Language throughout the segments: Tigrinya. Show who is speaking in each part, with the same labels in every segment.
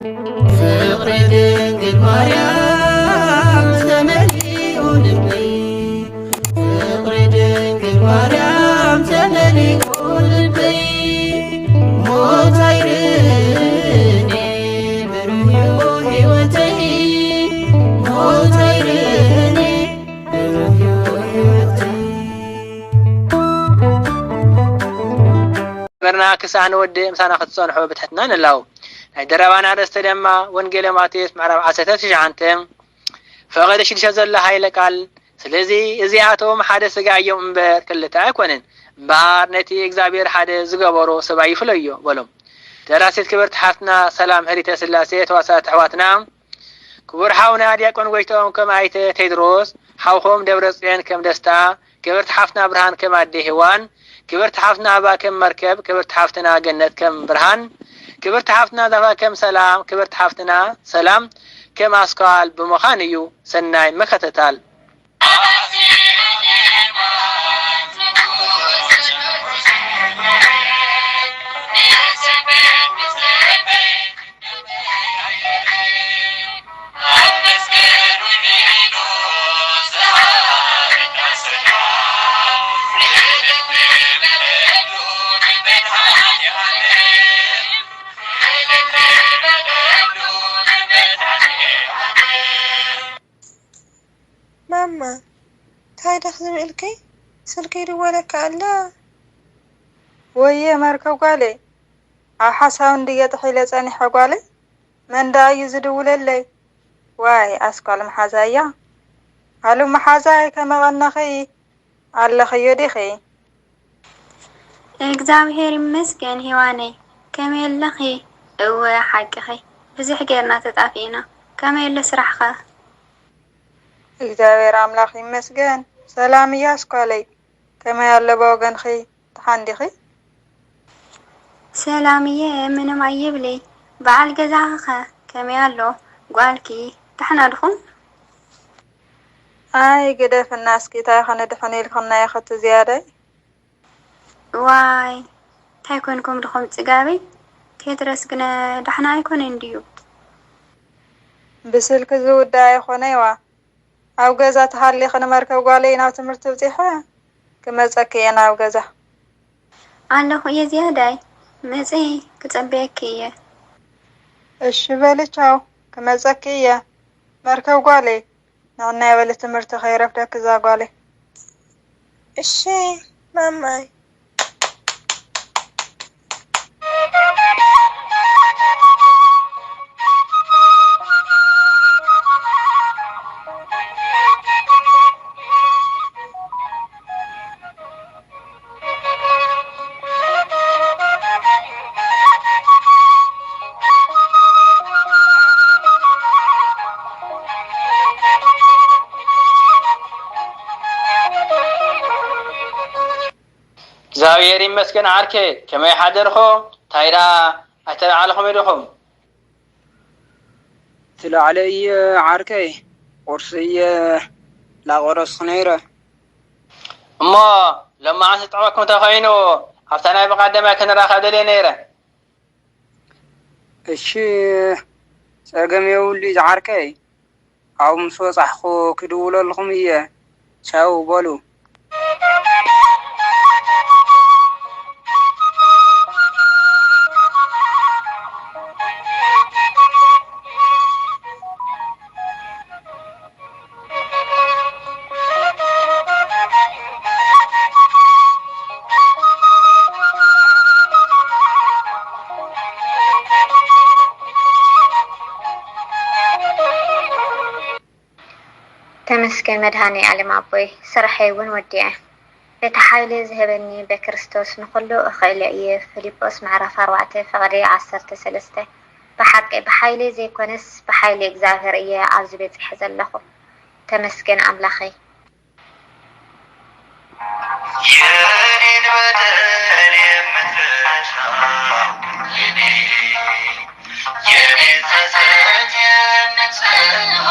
Speaker 1: ፍቅሪ ድንግል ማርያም ተመሊኡ ልበይ ፍቅሪ ድንግል ማርያም ተመሊኡ ልበይ ሞት አይርኔ ብሩህ ሕይወተይ ሞት አይርኔ ብሩህ ሕይወተይ برنا كسان ودي مسانا ختصون حب بتحتنا نلاو دربانا رستدما وانجيل ماتيوس معرف عسته تشعنتم فقد شي شزل هاي لقال ስለዚህ እዚያቶም ሓደ ስጋ እዮም እምበር ክልተ አይኮነን ባር ነቲ እግዚአብሔር ሓደ ዝገበሮ ሰብኣይ ይፍለዮ በሎም ደራሲት ክብርት ሓፍትና ሰላም ህሪተ ስላሴ ተዋሳት ኣሕዋትና ክቡር ሓውና ዲያቆን ጎይቶም ከም ኣይተ ቴድሮስ ሓውኾም ደብረጽዮን ከም ደስታ ክብርት ሓፍትና ብርሃን ከም ኣዴ ሄዋን ክብርት ሓፍትና ኣባ ከም መርከብ ክብርት ሓፍትና ገነት ከም ብርሃን ክብርት ሓፍትና ዘፋ ከም ሰላም ክብርት ሓፍትና ሰላም ከም ኣስኳል ብምዃን እዩ ሰናይ መከተታል
Speaker 2: ماما تاي دخل الكي سلكي رولك الله
Speaker 3: ويه مركب قالي حساون ديت حيلة ثاني حقالي من دا يزدول اللي واي أسكال محازايا هلو محازايا كما غنخي على خيودي خي
Speaker 4: እግዚአብሔር ይመስገን ሄዋኔ ከመይ ለኺ እወ ሓቂኺ ብዙሕ ጌርና ተጣፊና ከመይ ለስራሕኻ
Speaker 3: እግዚአብሔር አምላክ ይመስገን ሰላም ያስኳለይ ከመይ ያለ በወገንኺ ተሓንዲኺ
Speaker 4: ሰላምዬ ምንም አይብለይ በዓል ገዛኸ ከመይ ኣሎ ጓልኪ ተሕና ድኹም
Speaker 3: አይ ገደፍ እናስኪ ታይ ኸነ ድሕኒ ኢልክና ይኸት ዝያደይ
Speaker 4: ዋይ ታይ ኮንኩም ድኹም ጽጋበይ ቴድረስ ግነ ዳሕና አይኮነ እንዲዩ
Speaker 3: ብስልክ ዝውዳ አይኾነይዋ ኣብ ገዛ ተሃሊኽ ንመርከብ ጓለይ ናብ ትምህርቲ ብፂሐ ክመፀኪ እየ ናብ ገዛ
Speaker 4: ኣለኹ እየ ዝያዳይ መፂ ክፀበየኪ እየ
Speaker 3: እሺ በልቻው ክመፀኪ እየ መርከብ ጓለይ ንዕና የበለ ትምህርቲ ኸይረፍደክ እዛ ጓለይ
Speaker 2: እሺ ማማይ
Speaker 1: እግዚአብሔር ይመስገን ዓርኬ ከመይ ሓደርኹም ታይዳ ኣተላዕልኹም ኢድኹም
Speaker 5: ትላዕለይ ዓርከይ ቁርስየ ላቆረስኩ ነይረ
Speaker 1: እሞ ለማዓንቲ ጥዕመኩም ተኸይኑ ኣብታ ናይ ብቐዳማይ ክንራኸብ ደልየ ነይረ
Speaker 5: እሺ ፀገም የብሉ ዝዓርከይ ኣብ ምስ ወፃሕኩ ክድውለልኩም እየ ቻው በሉ
Speaker 4: ተመስገን መድኃኔ ዓለም ኣቦይ ስራሐይ እውን ወዲዐ በቲ ሓይሊ ዝህበኒ በክርስቶስ ንኩሉ እኽእል እየ ፊልጶስ ምዕራፍ 4 ፍቕዲ 13 ብሓቂ ብሓይሊ ዘይኮነስ ብሓይሊ እግዚአብሔር እየ ኣብዚ በፂሐ ዘለኹ ተመስገን ኣምላኸይ
Speaker 6: የኔን በደል የምትረሳ የኔን ጸጸት የምትሰማ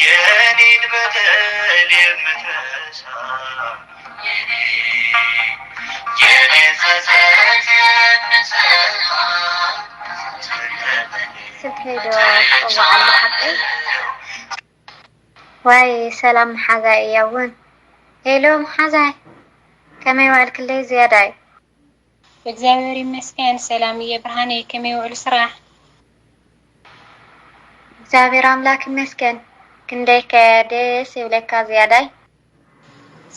Speaker 6: የኔን በደል የምትረሳ የኔን ጸጸት የምትሰማ
Speaker 4: سلكيدو وعلى حقي واي سلام حاجة ياون هلو حاجة كما يوعد كل زيادة
Speaker 7: እግዚአብሔር ይመስገን ሰላምዬ ብርሃኔ ከመይውል ስራሕ
Speaker 4: እግዚአብሔር አምላክ ይመስገን ክንደይ ከደስ ይብለካ ዝያዳይ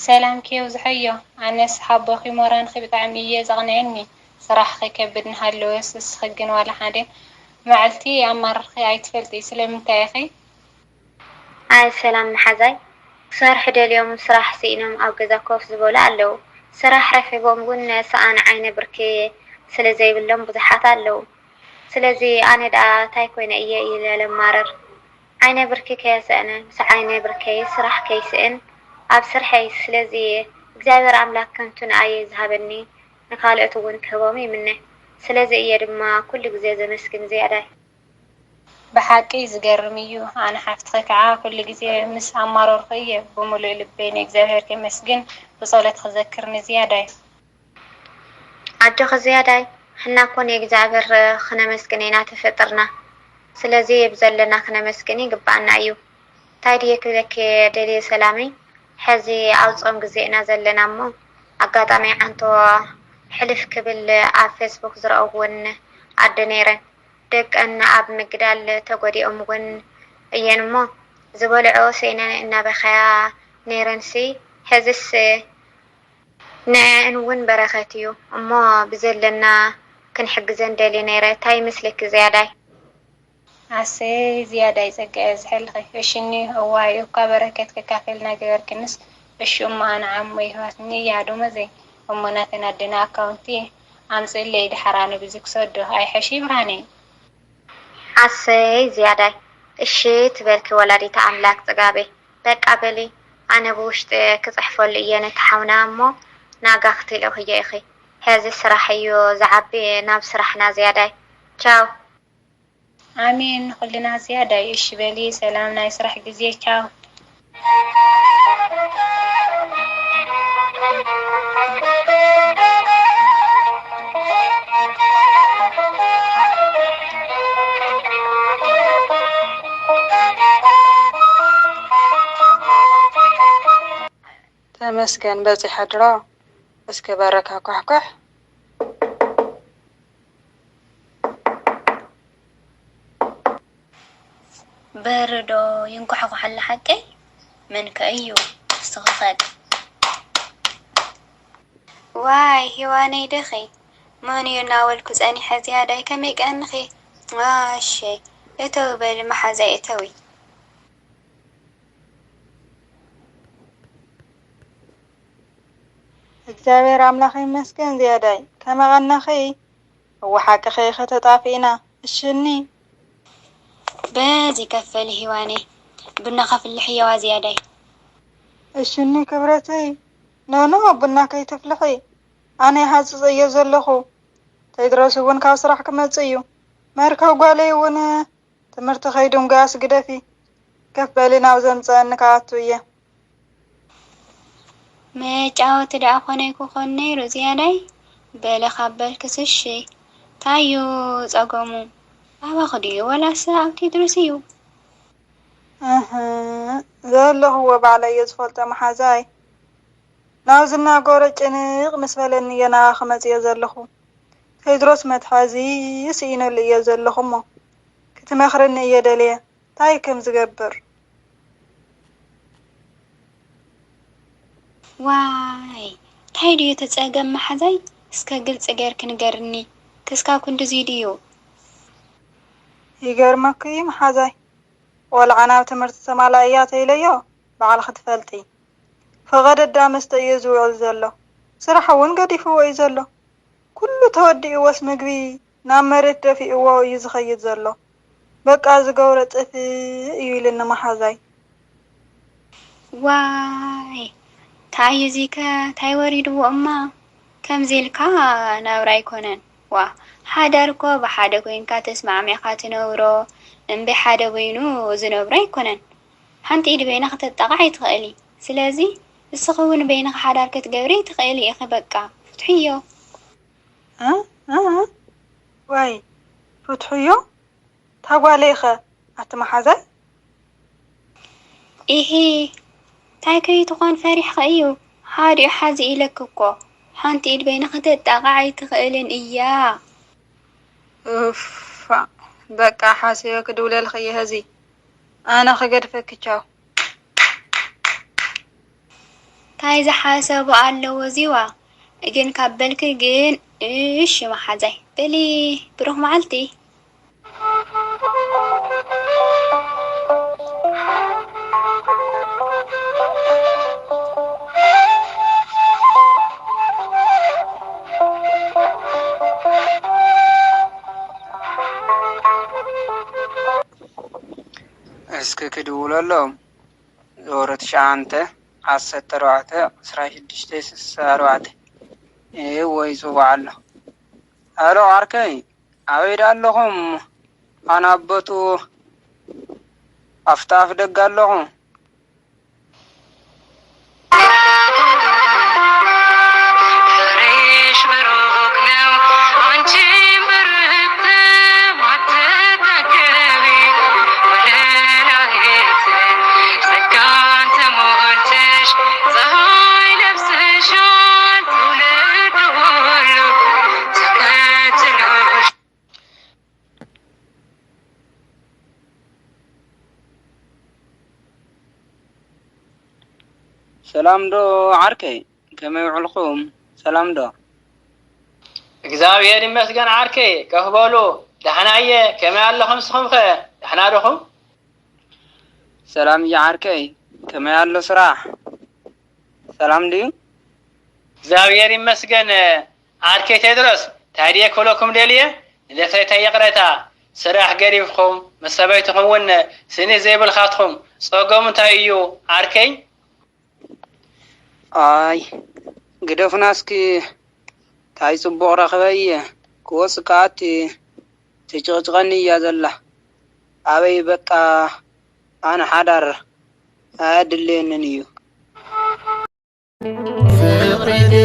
Speaker 7: ሰላም ከዩ ዝሕዮ ኣነስ ሓቦኺ ሞራን ብጣዕሚ እየ ዘቕንዕኒ ስራሕ ከከብድ ንሃለወስ ስኽግን ዋላ ሓደ መዓልቲ ኣማርኺ ኣይትፈልጢ ስለምንታይ ኢኺ
Speaker 4: ኣይ ሰላም ንሓዛይ ክሰርሕ ደልዮም ስራሕ ሲኢኖም ኣብ ገዛ ኮፍ ዝበሉ ኣለው ስራሕ ረኺቦም ግን ሰኣን ዓይነ ብርኪ ስለዘይብሎም ብዙሓት ኣለው ስለዚ ኣነ ደኣ ታይ ኮይነ እየ ኢለ ለማረር ዓይነ ብርኪ ከየስአነ ምስ ዓይነ ብርከይ ስራሕ ከይስእን ኣብ ስርሐይ ስለዚ እግዚአብሔር ኣምላክ ከንቱ ንኣየ ዝሃበኒ ንካልኦት እውን ክህቦም ይምነ ስለዚ እየ ድማ ኩሉ ግዜ ዘመስግን ዝያዳይ
Speaker 7: ብሓቂ ዝገርም እዩ ኣነ ሓፍትኸ ከዓ ኩሉ ግዜ ምስ ኣማረርኩ እየ ብምሉእ ልበይ ንእግዚአብሔር ከመስግን ብጸሎት ክዘክርኒ ዝያዳይ
Speaker 4: ኣጆኸ ዝያዳይ ሕና ኮን የእግዚአብሔር ክነመስግን ኢና ተፈጥርና ስለዚ ብዘለና ክነመስግን ይግባአና እዩ እንታይ ድየ ክብለክ ደልየ ሰላመይ ሕዚ ኣብ ጾም ግዜና ዘለና እሞ ኣጋጣሚ ዓንቶ ሕልፍ ክብል ኣብ ፌስቡክ ዝረአውን ኣደ ነይረን ደቀን ኣብ ምግዳል ተጎዲኦም እውን እየን እሞ ዝበልዖ ሰይነን እናበኸያ ነይረንሲ ሕዝስ ንዕን እውን በረኸት እዩ እሞ ብዘለና ክንሕግዘን ደልየ ነይረ እንታይ ይመስለክ ዝያዳይ
Speaker 7: ኣሰይ ዝያዳይ ፀገአ ዝሕልኺ እሽኒ እዋይ እኳ በረከት ከካፈልና ገበርክንስ እሺ እሞ ኣነ ዓሞ ይህዋትኒ ያዶ መዘይ እሞ ናተን ኣደና ኣካውንቲ ኣምፅለይ ድሓራነ ብዚ ክሰዶ ኣይሐሺ ብርሃኔ
Speaker 4: ኣሰይ ዝያዳይ እሺ ትበልኪ ወላዲታ ኣምላክ ፅጋቤ በቃ በሊ ኣነ ብውሽጢ ክፅሕፈሉ እየ ነቲ ሓውና እሞ ናጋ ክትልኦ እየ ኢኺ ሕዚ ስራሕ እዩ ዝዓቢ ናብ ስራሕና ዝያዳይ ቻው
Speaker 7: ኣሜን ኩልና ዝያዳይ እሺ በሊ ሰላም ናይ ስራሕ ግዜ ቻው
Speaker 3: ተመስገን በፂሐ ድሮ እስከ በረካ ኳሕኳሕ
Speaker 8: በርዶ ይንኳሕኳሕ ኣላ ሓቀይ መን ከእዩ እስትኽኸድ
Speaker 9: ዋይ ሂዋነይ ደኺ መን እዩ እናወልኩ ፀኒሐ ዝያዳይ ከመይ ቀንኺ እሸይ እተው በሊ መሓዛይ እተዊ
Speaker 3: እግዚአብሔር አምላክ ይመስገን ዝያዳይ ከመቐናኺ ወሓቅኺ ከተጣፊና እሽኒ
Speaker 9: በዚ ከፈል ሂዋኔ ቡና ከፍልሕ እየዋ ዝያዳይ
Speaker 3: እሽኒ ክብረተይ ኖኖ ቡና ከይትፍልሒ ኣነ ይሃፅፅ እየ ዘለኹ ተይድረስ እውን ካብ ስራሕ ክመፅእ እዩ መርከብ ጓለይ እውን ትምህርቲ ከይድምጋስ ግደፊ ከፍ በሊ ናብ ዘምፀአኒ ካኣቱ እየ
Speaker 9: መጫወቲ ደኣ ኮነይ ክኾን ነይሩ ዝያዳይ በለ ካበልክስ እሺ ታዩ ፀገሙ ኣባኽ ድዩ ወላስ ኣብ ቴድሮስ እዩ
Speaker 3: ዘለኽዎ ባዕለይ እየ ዝፈልጦ መሓዛይ ናብዚ እናጎረ ጭንቕ ምስ በለኒ እየ ናባ ክመፅእ እየ ዘለኹ ቴድሮስ መትሓዚ ስኢነሉ እየ ዘለኹ እሞ ክትመኽርኒ እየ ደልየ እንታይ ከም ዝገብር
Speaker 9: ዋይ እንታይ ድዩ ተፀገም መሓዛይ እስከ ግልፂ ጌርክ ንገርኒ ክስካ ክንድዚ ድዩ
Speaker 3: ይገርመክ እዩ መሓዛይ ቆልዓ ናብ ትምህርቲ ተማላ እያ ተይለዮ ባዕልክ ትፈልጢ ፈቐደ ዳመስተ እዩ ዝውዕል ዘሎ ስራሕ እውን ገዲፍዎ እዩ ዘሎ ኩሉ ተወዲእዎስ ምግቢ ናብ መሬት ደፊእዎ እዩ ዝኸይድ ዘሎ በቃ ዝገብሮ ጥፍ እዩ ኢልኒ መሓዛይ
Speaker 9: ዋይ ታዩ ዚከ ታይ ወሪድዎ እማ ከምዚ ኢልካ ናብራ ኣይኮነን ዋ ሓዳር እኮ ብሓደ ኮይንካ ተስማዕሚዕካ ትነብሮ እምበይ ሓደ ኮይኑ ዝነብሮ ኣይኮነን ሓንቲ ኢድ በይና ክትጠቃዕ ይትኽእሊ ስለዚ እስኺ እውን በይንኻ ሓዳር ክትገብሪ ትኽእሊ ኢኺ በቃ ፍትሕዮ
Speaker 3: ዋይ ፍትሕዮ تقوليخ أتمحزن
Speaker 9: إيه تاكي تكون فرح خيو حاري حازي لككو حانتي إيد بين خدت أقعي تخيلين إياه
Speaker 3: أوف بقى حاسيك دولة الخي هزي أنا خقد فكتشاو
Speaker 9: كايزة حاسبو على وزيوا إجن كابلك إجن إيش محزي بلي بروح معلتي
Speaker 5: اسك كدوللهم زورت شانته عسى تروعته سراش دشتيس ساروعته ايه ويسو على الو عركي عويد اللهم انا ابتو افتاف دق اللهم سلام دو عركي كما يعلقهم سلام دو
Speaker 1: እግዚአብሔር ይመስገን ዓርኬ ከህበሉ ደህናየ ከመይ ኣለኹም ንስኹም ኸ ደህና ዲኹም?
Speaker 5: سلام يا عركي كما ያለው ስራሕ ሰላም ድዩ?
Speaker 1: እግዚአብሔር ይመስገን ዓርኬ ቴድሮስ ታዲያ ኮለኩም ደልየ ለፈታ ይቅረታ ስራሕ ገሪፍኩም መሰበይትኩም እውን ስኒ ዘይብልኻትኩም ጸገሙ እንታይ እዩ ዓርከይ?
Speaker 5: አይ ግደፍናስኪ ታይ ጽቡቕ ረኸበየ ክወጽካት ትጭቕጭቐኒ እያ ዘላ ኣበይ በቃ ኣነ ሓዳር ኣድልየንን እዩ ፍቕሪ